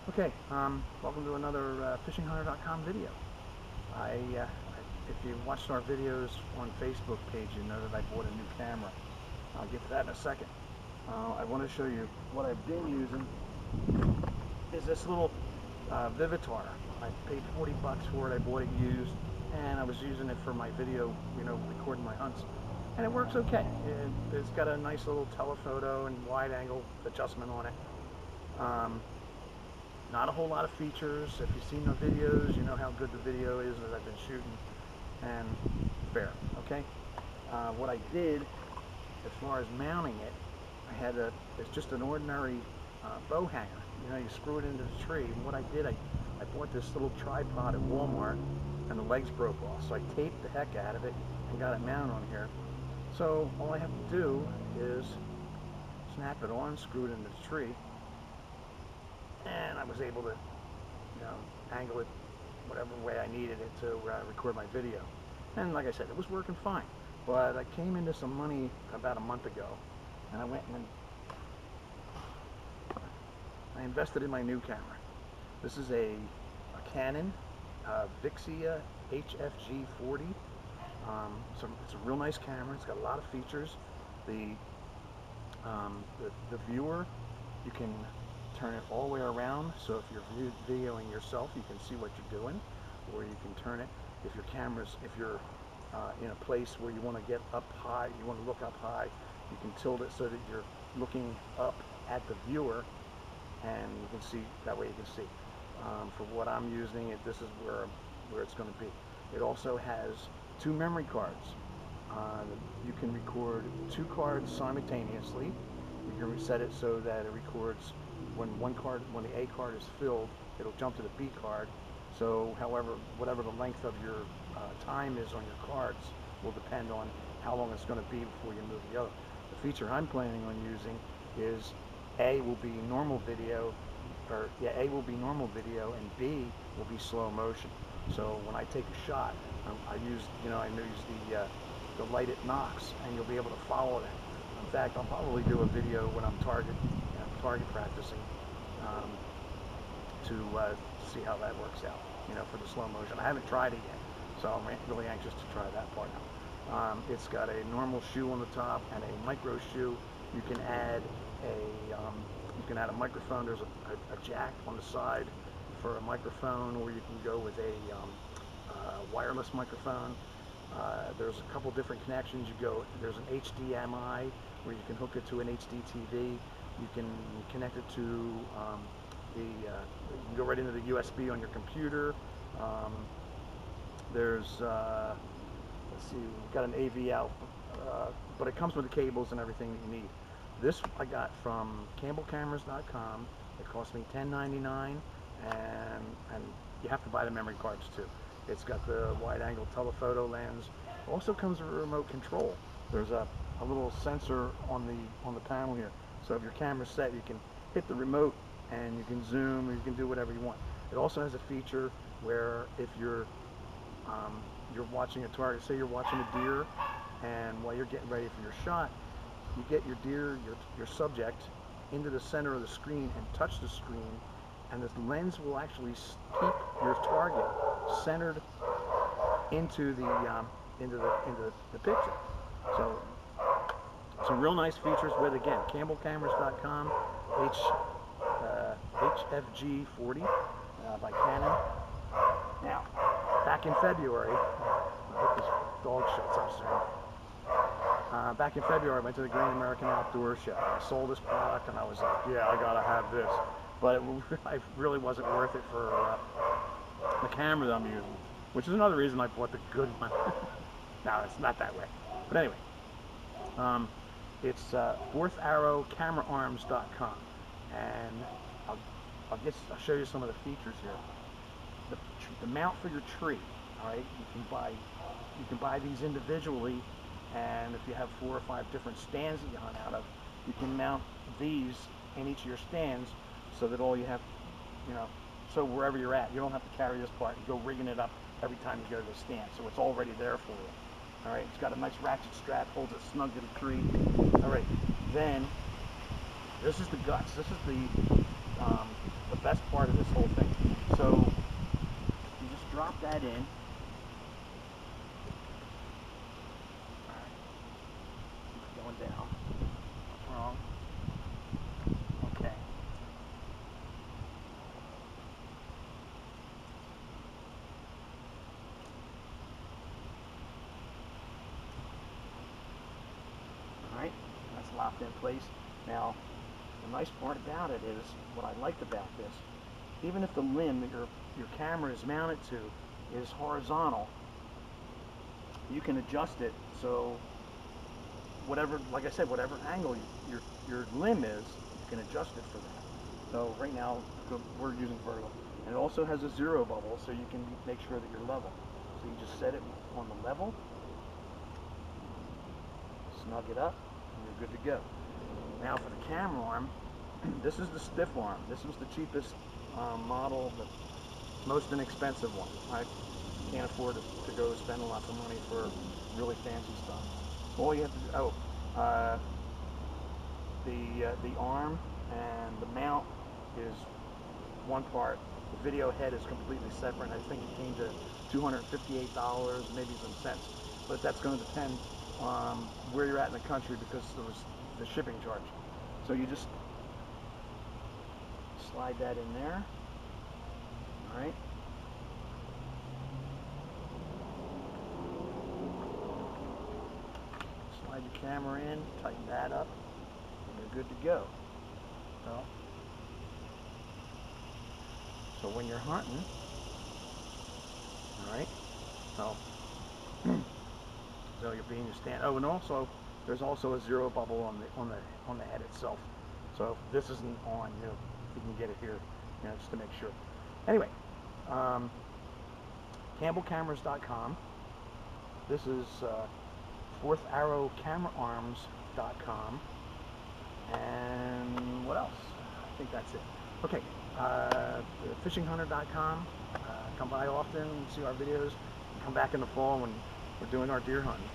Okay, welcome to another fishinghunter.com video. If you watched our videos on Facebook page, you know that I bought a new camera. I'll get to that in a second. I want to show you what I've been using. Is this little Vivitar. I paid 40 bucks for it. I bought it used, and I was using it for my video, recording my hunts. And it works okay. It's got a nice little telephoto and wide angle adjustment on it. Not a whole lot of features. If you've seen the videos, you know how good the video is that I've been shooting, and fair, okay? What I did, as far as mounting it, it's just an ordinary bow hanger. You screw it into the tree. And what I did, I bought this little tripod at Walmart, and the legs broke off. So I taped the heck out of it and got it mounted on here. So all I have to do is snap it on, screw it into the tree, and I was able to, angle it whatever way I needed it to record my video. And like I said, it was working fine. But I came into some money about a month ago, and I went and I invested in my new camera. This is a Canon HFG40. It's a real nice camera. It's got a lot of features. The viewer, you can turn it all the way around, so if you're videoing yourself, you can see what you're doing, or you can turn it if you're in a place where you want to get up high, you want to look up high, you can tilt it so that you're looking up at the viewer, and you can see, that way you can see. For what I'm using, this is where it's going to be. It also has 2 memory cards. You can record 2 cards simultaneously. You can set it so that it records when the A card is filled, it'll jump to the B card. So whatever the length of your time is on your cards will depend on how long it's going to be before you move the other. The feature I'm planning on using is A will be normal video, and B will be slow motion. So when I take a shot, I use the light it knocks, and you'll be able to follow that. In fact, I'll probably do a video when I'm target practicing to see how that works out, for the slow motion. I haven't tried it yet, so I'm really anxious to try that part out. It's got a normal shoe on the top and a micro shoe. You can add a microphone. There's a jack on the side for a microphone, or you can go with a wireless microphone. There's a couple different connections. There's an HDMI where you can hook it to an HD TV. You can connect it to you can go right into the USB on your computer. Let's see, we've got an AV out, but it comes with the cables and everything that you need. This I got from camcorder.com. It cost me $10.99, and you have to buy the memory cards too. It's got the wide-angle telephoto lens. Also comes with a remote control. There's a little sensor on the panel here. So if your camera's set, you can hit the remote and you can zoom, or you can do whatever you want. It also has a feature where if you're watching a target, say you're watching a deer, and while you're getting ready for your shot, you get your deer, your subject, into the center of the screen and touch the screen, and this lens will actually keep your target centered into the picture. So some real nice features with, again, camcorder.com, HFG40 by Canon. Now, back in February, I hope this dog shuts up soon. Back in February, I went to the Great American Outdoor Show. I saw this product, and I was like, yeah, I gotta have this. But it really wasn't worth it for the camera that I'm using, which is another reason I bought the good one. No, it's not that way. But anyway, it's fourtharrowcameraarms.com, and I'll show you some of the features here. The mount for your tree. All right, you can buy these individually, and if you have 4 or 5 different stands that you hunt out of, you can mount these in each of your stands, so that all you have, so wherever you're at, you don't have to carry this part and go rigging it up every time you go to the stand. So it's already there for you. All right, it's got a nice ratchet strap, holds it snug to the tree. All right, then this is the guts. This is the best part of that in. Going down. What's wrong? Okay. Alright, that's locked in place. Now, the nice part about it is, what I liked about this, even if the limb that your camera is mounted to is horizontal, you can adjust it so whatever, like I said, whatever angle your limb is, you can adjust it for that. So right now we're using vertical, and it also has a zero bubble, so you can make sure that you're level. So you just set it on the level, snug it up, and you're good to go. Now for the camera arm, this is the stiff arm. This was the cheapest model, the most inexpensive one. I can't afford to go spend lots of money for really fancy stuff. All you have to do, the arm and the mount is one part. The video head is completely separate. I think it came to $258, maybe even cents. But that's going to depend on where you're at in the country, because there was the shipping charge. So you just slide that in there. All right. Slide your camera in, tighten that up, and you're good to go. So when you're hunting, all right. So you're being your stand. Oh, and also there's also a zero bubble on the head itself. So if this isn't on, you can get it here, just to make sure. Anyway, CampbellCameras.com. This is FourthArrowCameraArms.com. And what else? I think that's it. Okay, FishingHunter.com. Come by often, see our videos. Come back in the fall when we're doing our deer hunting.